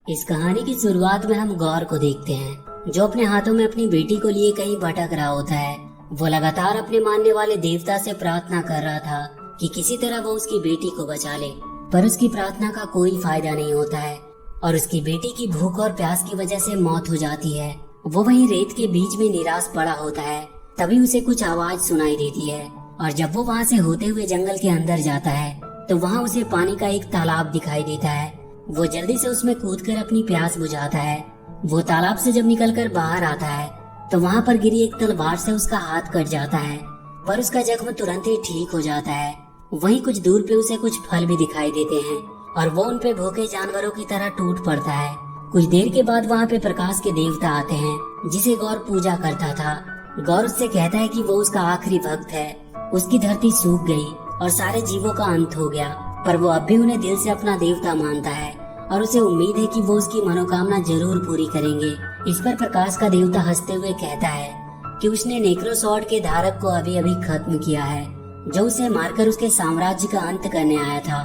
इस कहानी की शुरुआत में हम गौर को देखते हैं, जो अपने हाथों में अपनी बेटी को लिए कहीं भटक रहा होता है। वो लगातार अपने मानने वाले देवता से प्रार्थना कर रहा था कि किसी तरह वो उसकी बेटी को बचा ले, पर उसकी प्रार्थना का कोई फायदा नहीं होता है और उसकी बेटी की भूख और प्यास की वजह से मौत हो जाती है। वो वहीं रेत के बीच में निराश पड़ा होता है। तभी उसे कुछ आवाज सुनाई देती है और जब वो वहाँ से होते हुए जंगल के अंदर जाता है तो वहाँ उसे पानी का एक तालाब दिखाई देता है। वो जल्दी से उसमें कूदकर अपनी प्यास बुझाता है। वो तालाब से जब निकलकर बाहर आता है तो वहाँ पर गिरी एक तलवार से उसका हाथ कट जाता है, पर उसका जख्म तुरंत ही ठीक हो जाता है। वहीं कुछ दूर पे उसे कुछ फल भी दिखाई देते हैं और वो उन पे भूखे जानवरों की तरह टूट पड़ता है। कुछ देर के बाद वहाँ पे प्रकाश के देवता आते हैं, जिसे गौर पूजा करता था। गौर उससे कहता है कि वो उसका आखिरी भक्त है। उसकी धरती सूख गई और सारे जीवों का अंत हो गया, पर वो अब भी उन्हें दिल से अपना देवता मानता है और उसे उम्मीद है कि वो उसकी मनोकामना जरूर पूरी करेंगे। इस पर प्रकाश का देवता हंसते हुए कहता है कि उसने नेक्रोसॉर्ड के धारक को अभी अभी खत्म किया है, जो उसे मारकर उसके साम्राज्य का अंत करने आया था,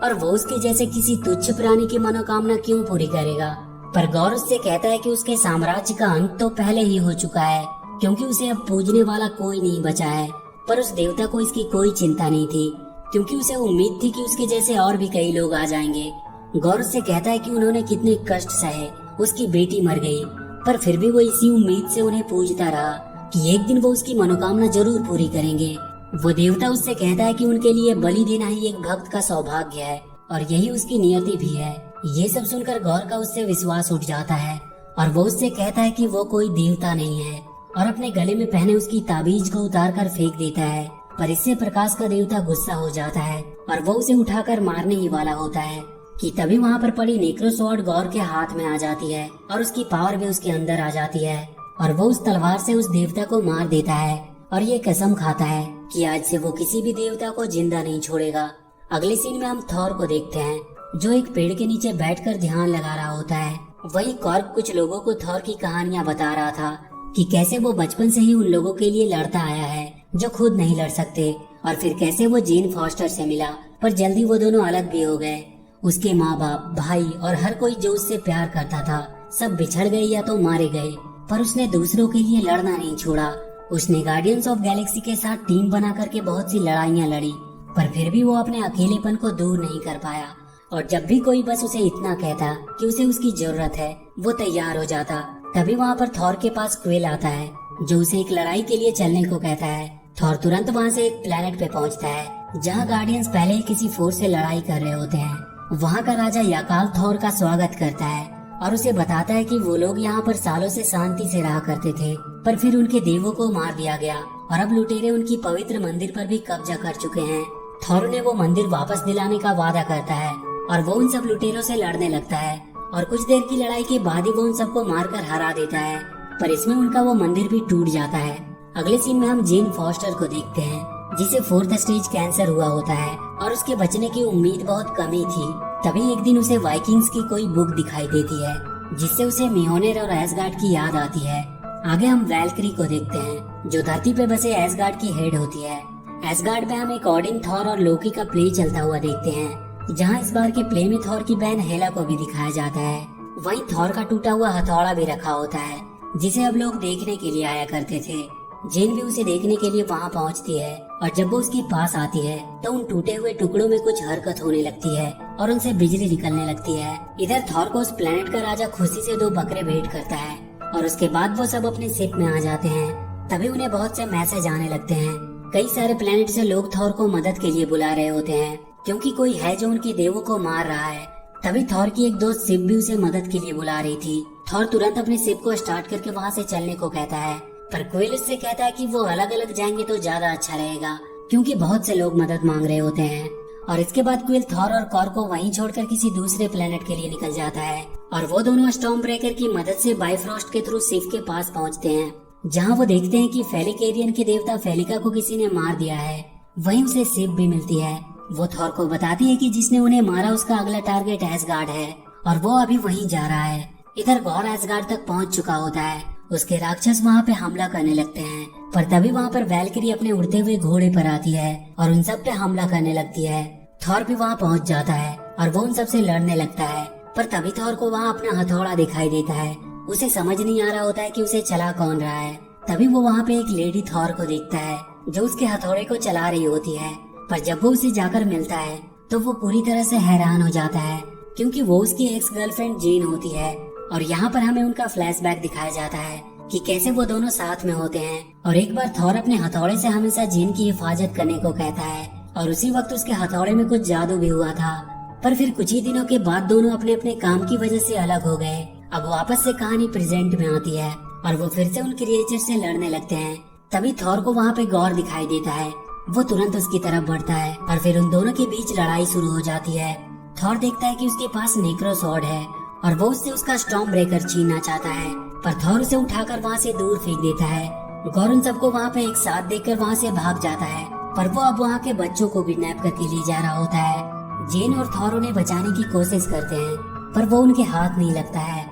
और वो उसके जैसे किसी तुच्छ प्राणी की मनोकामना क्यों पूरी करेगा। पर गौर उससे कहता है कि उसके साम्राज्य का अंत तो पहले ही हो चुका है, क्योंकि उसे अब पूजने वाला कोई नहीं बचा है। पर उस देवता को इसकी कोई चिंता नहीं थी, क्योंकि उसे उम्मीद थी कि उसके जैसे और भी कई लोग आ जाएंगे। गौर उससे कहता है कि उन्होंने कितने कष्ट सहे, उसकी बेटी मर गई, पर फिर भी वो इसी उम्मीद से उन्हें पूजता रहा कि एक दिन वो उसकी मनोकामना जरूर पूरी करेंगे। वो देवता उससे कहता है कि उनके लिए बलि देना ही एक भक्त का सौभाग्य है और यही उसकी नियति भी है। ये सब सुनकर गौर का उससे विश्वास उठ जाता है और वो उससे कहता है कि वो कोई देवता नहीं है और अपने गले में पहने उसकी ताबीज को उतार कर फेंक देता है। पर इससे प्रकाश का देवता गुस्सा हो जाता है और वो उसे उठाकर मारने ही वाला होता है कि तभी वहाँ पर पड़ी नेक्रोसॉर्ड गौर के हाथ में आ जाती है और उसकी पावर भी उसके अंदर आ जाती है और वो उस तलवार से उस देवता को मार देता है और ये कसम खाता है कि आज से वो किसी भी देवता को जिंदा नहीं छोड़ेगा। अगले सीन में हम थॉर को देखते हैं, जो एक पेड़ के नीचे बैठकर ध्यान लगा रहा होता है। वही कॉर्क कुछ लोगों को थॉर की कहानियां बता रहा था कि कैसे वो बचपन से ही उन लोगों के लिए लड़ता आया है जो खुद नहीं लड़ सकते, और फिर कैसे वो जीन फॉस्टर से मिला, पर जल्दी वो दोनों अलग भी हो गए। उसके माँ बाप, भाई और हर कोई जो उससे प्यार करता था सब बिछड़ गए या तो मारे गए, पर उसने दूसरों के लिए लड़ना नहीं छोड़ा। उसने गार्डियंस ऑफ गैलेक्सी के साथ टीम बना करके बहुत सी लड़ाइयाँ लड़ी, पर फिर भी वो अपने अकेलेपन को दूर नहीं कर पाया। और जब भी कोई बस उसे इतना कहता कि उसे उसकी जरूरत है, वो तैयार हो जाता। तभी वहाँ पर थॉर के पास क्वेल आता है, जो उसे एक लड़ाई के लिए चलने को कहता है। थॉर तुरंत वहाँ से एक प्लेनेट पे पहुँचता है जहाँ गार्डियंस पहले ही किसी फोर्स से लड़ाई कर रहे होते हैं। वहाँ का राजा याकाल थॉर का स्वागत करता है और उसे बताता है कि वो लोग यहाँ पर सालों से शांति से रहा करते थे, पर फिर उनके देवों को मार दिया गया और अब लुटेरे उनकी पवित्र मंदिर पर भी कब्जा कर चुके हैं। थॉर ने वो मंदिर वापस दिलाने का वादा करता है और वो उन सब लुटेरों से लड़ने लगता है और कुछ देर की लड़ाई के बाद ही वो उन सबको मारकर हरा देता है, पर इसमें उनका वो मंदिर भी टूट जाता है। अगले सीन में हम जेन फॉस्टर को देखते हैं, जिसे 4th स्टेज कैंसर हुआ होता है और उसके बचने की उम्मीद बहुत कम ही थी। तभी एक दिन उसे वाइकिंग्स की कोई बुक दिखाई देती है, जिससे उसे मियोनेर और एसगार्ड की याद आती है। आगे हम वैल्क्री को देखते हैं, जो धरती पे बसे एसगार्ड की हेड होती है। एसगार्ड में हम एक ओडिन, थॉर और लोकी का प्ले चलता हुआ देखते हैं, जहाँ इस बार के प्ले में थॉर की बहन हेला को भी दिखाया जाता है। वहीं थॉर का टूटा हुआ हथौड़ा भी रखा होता है, जिसे अब लोग देखने के लिए आया करते थे। जेन भी उसे देखने के लिए वहाँ पहुँचती है और जब वो उसके पास आती है तो उन टूटे हुए टुकड़ों में कुछ हरकत होने लगती है और उनसे बिजली निकलने लगती है। इधर थॉर को उस प्लेनेट का राजा खुशी से 2 बकरे भेंट करता है और उसके बाद वो सब अपने शिप में आ जाते हैं। तभी उन्हें बहुत से मैसेज आने लगते हैं। कई सारे प्लेनेट से लोग थॉर को मदद के लिए बुला रहे होते हैं, क्योंकि कोई है जो उनके देवों को मार रहा है। तभी थॉर की एक दोस्त शिप भी उसे मदद के लिए बुला रही थी। थॉर तुरंत अपनी शिप को स्टार्ट करके वहाँ से चलने को कहता है, पर क्वेल उससे कहता है कि वो अलग अलग जाएंगे तो ज्यादा अच्छा रहेगा, क्योंकि बहुत से लोग मदद मांग रहे होते हैं। और इसके बाद क्वेल थॉर और कॉर को वहीं छोड़कर किसी दूसरे प्लेनेट के लिए निकल जाता है और वो दोनों स्टॉर्म ब्रेकर की मदद से बाइफ्रॉस्ट के थ्रू शिप के पास पहुँचते हैं, जहाँ वो देखते हैं कि फेलिकेरियन के देवता फेलिका को किसी ने मार दिया है। वहीं उसे शिप भी मिलती है। वो थॉर को बताती है कि जिसने उन्हें मारा उसका अगला टारगेट एसगार्ड है और वो अभी वहीं जा रहा है। इधर गौर एसगार्ड तक पहुंच चुका होता है। उसके राक्षस वहाँ पे हमला करने लगते हैं, पर तभी वहाँ पर वैल्किरी अपने उड़ते हुए घोड़े पर आती है और उन सब पे हमला करने लगती है। थॉर भी वहाँ पहुँच जाता है और वो उन सब से लड़ने लगता है, पर तभी थॉर को वहाँ अपना हथौड़ा दिखाई देता है। उसे समझ नहीं आ रहा होता है कि उसे चला कौन रहा है। तभी वो वहाँ पे एक लेडी थॉर को देखता है जो उसके हथौड़े को चला रही होती है। पर जब वो उसे जाकर मिलता है तो वो पूरी तरह से हैरान हो जाता है, क्योंकि वो उसकी एक्स गर्लफ्रेंड जेन होती है। और यहाँ पर हमें उनका फ्लैशबैक दिखाया जाता है कि कैसे वो दोनों साथ में होते हैं। और एक बार थॉर अपने हथौड़े से हमेशा जेन की हिफाजत करने को कहता है, और उसी वक्त उसके हथौड़े में कुछ जादू भी हुआ था। पर फिर कुछ ही दिनों के बाद दोनों अपने अपने काम की वजह से अलग हो गए। अब वापस से कहानी प्रेजेंट में आती है और वो फिर से उन क्रिएचर से लड़ने लगते हैं। तभी थॉर को वहाँ पे गौर दिखाई देता है। वो तुरंत उसकी तरफ बढ़ता है और फिर उन दोनों के बीच लड़ाई शुरू हो जाती है। थॉर देखता है कि उसके पास नेक्रो स्वॉर्ड है और वो उससे उसका स्टॉर्म ब्रेकर छीनना चाहता है, पर थॉर उसे उठाकर वहाँ से दूर फेंक देता है। गौर उन सबको वहाँ पे एक साथ देखकर वहाँ से भाग जाता है, पर वो अब वहाँ के बच्चों को किडनैप करके ले जा रहा होता है। जेन और थॉर उन्हें बचाने की कोशिश करते हैं, पर वो उनके हाथ नहीं लगता है।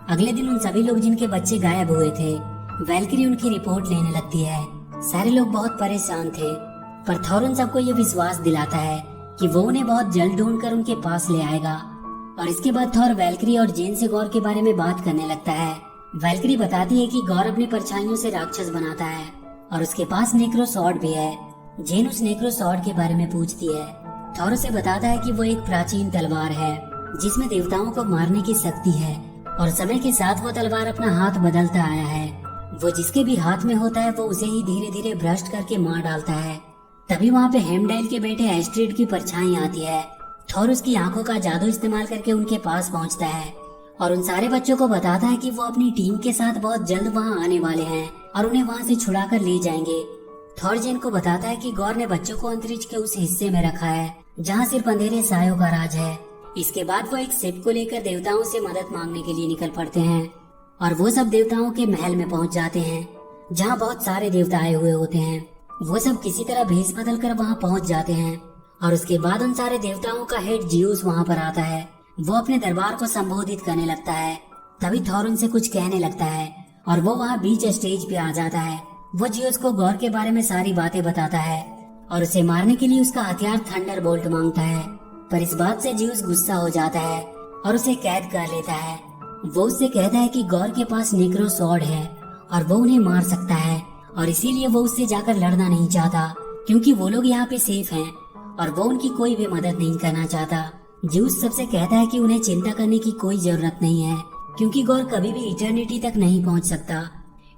अगले दिन उन सभी लोग जिनके बच्चे गायब हुए थे, वैल्किरी उनकी रिपोर्ट लेने लगती है। सारे लोग बहुत परेशान थे, पर थॉर उन सबको ये विश्वास दिलाता है कि वो उन्हें बहुत जल्द ढूंढकर उनके पास ले आएगा। और इसके बाद थॉर वैल्किरी और जेन से गौर के बारे में बात करने लगता है। वैल्किरी बताती है कि गौर अपनी परछाइयों से राक्षस बनाता है और उसके पास नेक्रो स्वॉर्ड भी है। जेन उस नेक्रो स्वॉर्ड के बारे में पूछती है। थॉर उसे बताता है कि वो एक प्राचीन तलवार है जिसमें देवताओं को मारने की शक्ति है, और समय के साथ वो तलवार अपना हाथ बदलता आया है। वो जिसके भी हाथ में होता है वो उसे ही धीरे धीरे भ्रष्ट करके मार डालता है। तभी वहाँ पे हेमडाइल के बेटे एस्ट्रिड की परछाई आती है। थॉर उसकी आंखों का जादू इस्तेमाल करके उनके पास पहुँचता है और उन सारे बच्चों को बताता है कि वो अपनी टीम के साथ बहुत जल्द वहाँ आने वाले हैं और उन्हें वहाँ से छुड़ा कर ले जाएंगे। थॉर जेन को बताता है कि गौर ने बच्चों को अंतरिक्ष के उस हिस्से में रखा है जहाँ सिर्फ अंधेरे सायों का राज है। इसके बाद वो एक शिप को लेकर देवताओं से मदद मांगने के लिए निकल पड़ते हैं और वो सब देवताओं के महल में पहुंच जाते हैं जहाँ बहुत सारे देवता आए हुए होते हैं। वो सब किसी तरह भेष बदल कर वहाँ पहुंच जाते हैं और उसके बाद उन सारे देवताओं का हेड जियूस वहाँ पर आता है। वो अपने दरबार को संबोधित करने लगता है। तभी थॉर उनसे कुछ कहने लगता है और वो वहाँ बीच स्टेज पे आ जाता है। वो जियूस को गौर के बारे में सारी बातें बताता है और उसे मारने के लिए उसका हथियार थंडर बोल्ट मांगता है, पर इस बात से जियूस गुस्सा हो जाता है और उसे कैद कर लेता है। वो उससे कहता है कि गौर के पास नेक्रो स्वॉर्ड है और वो उन्हें मार सकता है, और इसीलिए वो उससे जाकर लड़ना नहीं चाहता क्योंकि वो लोग यहाँ पे सेफ हैं और वो उनकी कोई भी मदद नहीं करना चाहता। जियूस सबसे कहता है कि उन्हें चिंता करने की कोई जरूरत नहीं है क्योंकि गौर कभी भी इटर्निटी तक नहीं पहुँच सकता।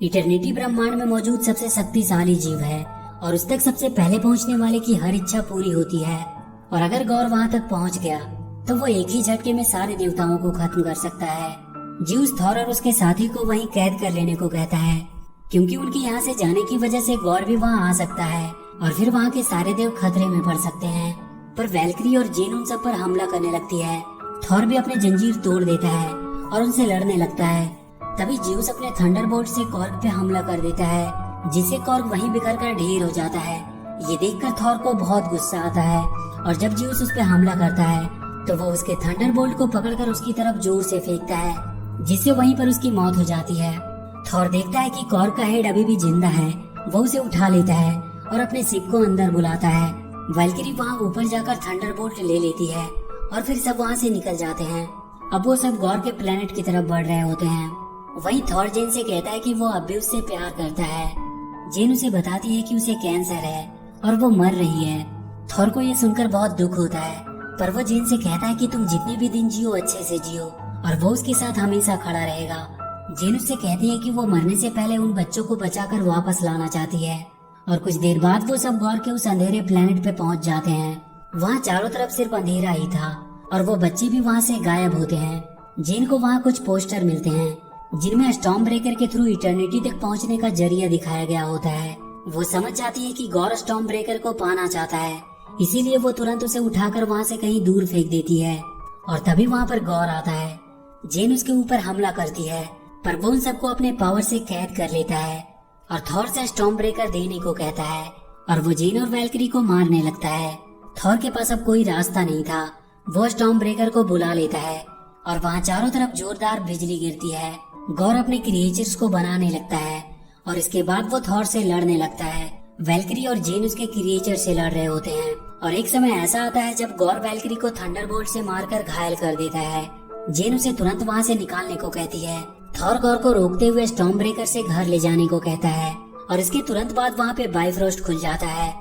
इटर्निटी ब्रह्मांड में मौजूद सबसे शक्तिशाली जीव है और उस तक सबसे पहले पहुँचने वाले की हर इच्छा पूरी होती है, और अगर गौर वहाँ तक पहुँच गया तो वो एक ही झटके में सारे देवताओं को खत्म कर सकता है। जियूस थॉर और उसके साथी को वहीं कैद कर लेने को कहता है क्योंकि उनके यहाँ से जाने की वजह से गौर भी वहाँ आ सकता है और फिर वहाँ के सारे देव खतरे में पड़ सकते हैं। पर वैल्किरी और जेन उन सब पर हमला करने लगती है। थॉर भी अपने जंजीर तोड़ देता है और उनसे लड़ने लगता है। तभी जियूस अपने थंडरबोल्ट से कॉर्क पे हमला कर देता है जिससे कॉर्क वहीं बिखर कर ढेर हो जाता है। ये देखकर थॉर को बहुत गुस्सा आता है और जब जियूस उस पे हमला करता है तो वो उसके थंडरबोल्ट को पकड़कर उसकी तरफ जोर से फेंकता है जिससे वहीं पर उसकी मौत हो जाती है। थॉर देखता है कि कॉर्क का हेड अभी भी जिंदा है। वो उसे उठा लेता है और अपने शिप को अंदर बुलाता है। वैल्किरी वहाँ ऊपर जाकर थंडरबोल्ट ले लेती है और फिर सब वहाँ से निकल जाते हैं। अब वो सब गौर के प्लेनेट की तरफ बढ़ रहे होते हैं। वहीं थॉर जेन से कहता है कि वो अब भी उससे प्यार करता है। जेन उसे बताती है कि उसे कैंसर है और वो मर रही है। थॉर को ये सुनकर बहुत दुख होता है, पर वो जेन से कहता है कि तुम जितने भी दिन जियो अच्छे से जियो और वो उसके साथ हमेशा खड़ा रहेगा। जेन उससे कहती है कि वो मरने से पहले उन बच्चों को बचाकर वापस लाना चाहती है। और कुछ देर बाद वो सब गौर के उस अंधेरे प्लेनेट पे पहुंच जाते हैं। वहाँ चारों तरफ सिर्फ अंधेरा ही था और वो बच्चे भी वहाँ से गायब होते हैं। जेन को वहाँ कुछ पोस्टर मिलते हैं जिनमें स्टॉर्म ब्रेकर के थ्रू इटर्निटी तक पहुँचने का जरिया दिखाया गया होता है। वो समझ जाती है कि गौर स्टॉर्म ब्रेकर को पाना चाहता है, इसीलिए वो तुरंत उसे उठाकर वहाँ से कहीं दूर फेंक देती है। और तभी वहाँ पर गौर आता है। जेन उसके ऊपर हमला करती है, पर वो उन सबको अपने पावर से कैद कर लेता है और थॉर से स्टॉर्म ब्रेकर देने को कहता है और वो जेन और वैल्किरी को मारने लगता है। थॉर के पास अब कोई रास्ता नहीं था। वो स्टॉर्म ब्रेकर को बुला लेता है और वहाँ चारों तरफ जोरदार बिजली गिरती है। गौर अपने क्रिएचर्स को बनाने लगता है और इसके बाद वो थॉर से लड़ने लगता है। वैल्किरी और जेन उसके क्रिएचर से लड़ रहे होते हैं और एक समय ऐसा आता है जब गौर वैल्किरी को थंडरबोल्ट से मारकर घायल कर देता है। जेन उसे तुरंत वहाँ से निकालने को कहती है। थॉर गॉर को रोकते हुए स्टॉर्म ब्रेकर से घर ले जाने को कहता है और इसके तुरंत बाद वहाँ पे बाइफ्रोस्ट खुल जाता है।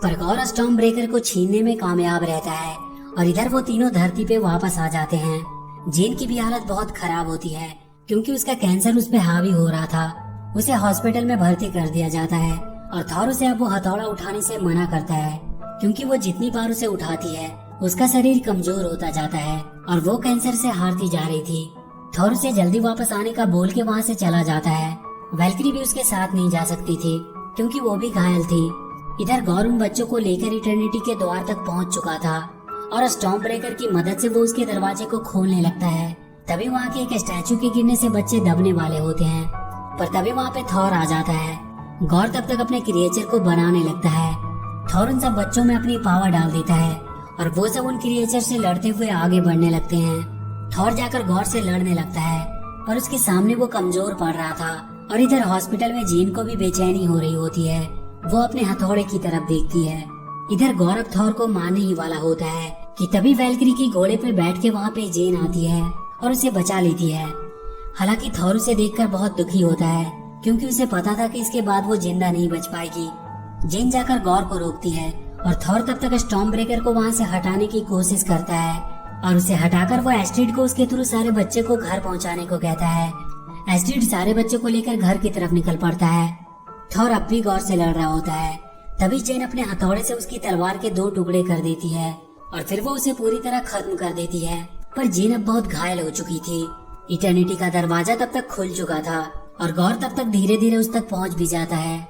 पर गॉर स्टॉर्म ब्रेकर को छीनने में कामयाब रहता है और इधर वो तीनों धरती पे वापस आ जाते हैं। जेन की भी हालत बहुत खराब होती है क्योंकि उसका कैंसर उस पे हावी हो रहा था। उसे हॉस्पिटल में भर्ती कर दिया जाता है और थॉर उसे अब वो हथौड़ा उठाने से मना करता है क्योंकि वो जितनी बार उसे उठाती है उसका शरीर कमजोर होता जाता है और वो कैंसर से हारती जा रही थी। थॉर उसे जल्दी वापस आने का बोल के वहाँ से चला जाता है। वैल्करी भी उसके साथ नहीं जा सकती थी क्योंकि वो भी घायल थी। इधर गॉर उन बच्चों को लेकर इटर्निटी के द्वार तक पहुँच चुका था और स्टॉर्म ब्रेकर की मदद से वो उसके दरवाजे को खोलने लगता है। तभी वहाँ के एक स्टैचू के गिरने से बच्चे दबने वाले होते हैं, पर तभी वहाँ पे थॉर आ जाता है। गॉर तब तक अपने क्रिएचर को बनाने लगता है। थॉर उन सब बच्चों में अपनी पावर डाल देता है और वो सब उन क्रिएचर से लड़ते हुए आगे बढ़ने लगते हैं। थॉर जाकर गॉर से लड़ने लगता है पर उसके सामने वो कमजोर पड़ रहा था और इधर हॉस्पिटल में जीन को भी बेचैनी हो रही होती है। वो अपने हथौड़े की तरफ देखती है। इधर गौर थॉर को मारने ही वाला होता है कि तभी वैल्करी की घोड़े पे बैठ के वहाँ पे जेन आती है और उसे बचा लेती है। हालांकि थॉर उसे देखकर बहुत दुखी होता है क्योंकि उसे पता था कि इसके बाद वो जिंदा नहीं बच पाएगी। जेन जाकर गौर को रोकती है और थॉर तब तक स्टॉर्म ब्रेकर को वहाँ से हटाने की कोशिश करता है और उसे हटाकर वो एस्ट्रिड को उसके थ्रू सारे बच्चे को घर पहुँचाने को कहता है। एस्ट्रिड सारे बच्चों को लेकर घर की तरफ निकल पड़ता है। थॉर अब भी गौर से लड़ रहा होता है। तभी जेन अपने हथौड़े से उसकी तलवार के 2 टुकड़े कर देती है और फिर वो उसे पूरी तरह खत्म कर देती है। पर जेन अब बहुत घायल हो चुकी थी। इटर्निटी का दरवाजा तब तक खुल चुका था और गौर तब तक धीरे धीरे उस तक पहुंच भी जाता है।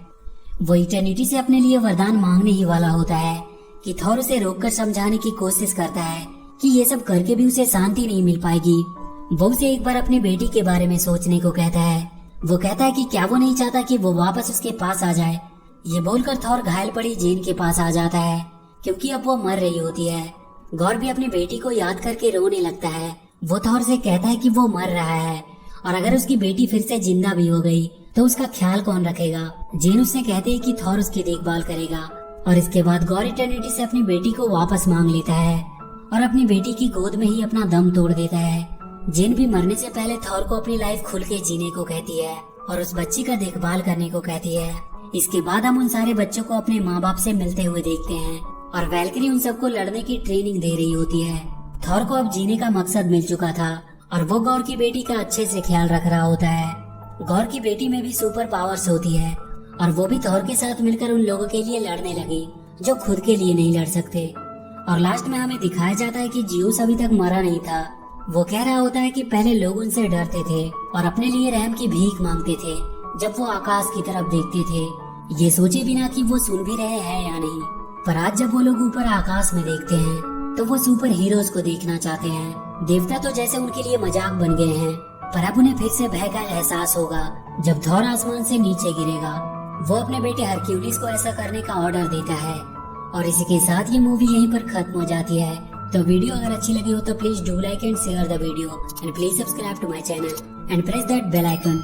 वो इटर्निटी से अपने लिए वरदान मांगने ही वाला होता है कि थॉर उसे रोककर समझाने की कोशिश करता है कि ये सब करके भी उसे शांति नहीं मिल पाएगी। वो उसे एक बार अपनी बेटी के बारे में सोचने को कहता है। वो कहता है कि क्या वो नहीं चाहता कि वो वापस उसके पास आ जाए। ये बोलकर थॉर घायल पड़ी जेन के पास आ जाता है क्योंकि अब वो मर रही होती है। गौर भी अपनी बेटी को याद करके रोने लगता है। वो थॉर से कहता है कि वो मर रहा है और अगर उसकी बेटी फिर से जिंदा भी हो गई तो उसका ख्याल कौन रखेगा। जेन उससे कहते है कि थॉर उसकी देखभाल करेगा और इसके बाद गौर इटर्निटी से अपनी बेटी को वापस मांग लेता है और अपनी बेटी की गोद में ही अपना दम तोड़ देता है। जेन भी मरने से पहले थॉर को अपनी लाइफ खुल के जीने को कहती है और उस बच्ची का देखभाल करने को कहती है। इसके बाद हम उन सारे बच्चों को अपने माँ बाप से मिलते हुए देखते हैं और वैल्करी उन सबको लड़ने की ट्रेनिंग दे रही होती है। थॉर को अब जीने का मकसद मिल चुका था और वो गौर की बेटी का अच्छे से ख्याल रख रहा होता है। गौर की बेटी में भी सुपर पावर्स होती है और वो भी थॉर के साथ मिलकर उन लोगों के लिए लड़ने लगी जो खुद के लिए नहीं लड़ सकते। और लास्ट में हमें दिखाया जाता है कि जियूस अभी तक मरा नहीं था। वो कह रहा होता है कि पहले लोग उनसे डरते थे और अपने लिए रहम की भीख मांगते थे जब वो आकाश की तरफ देखते थे, ये सोचे बिना कि वो सुन भी रहे हैं या नहीं। पर आज जब वो लोग ऊपर आकाश में देखते हैं तो वो सुपर हीरोज को देखना चाहते हैं। देवता तो जैसे उनके लिए मजाक बन गए हैं, पर अब उन्हें फिर से भय का एहसास होगा जब थॉर आसमान से नीचे गिरेगा। वो अपने बेटे हरक्यूलिस को ऐसा करने का ऑर्डर देता है और इसी के साथ ये मूवी यहीं पर खत्म हो जाती है। तो वीडियो अगर अच्छी लगी हो तो please do like and share the video and please subscribe to my channel and press that bell icon.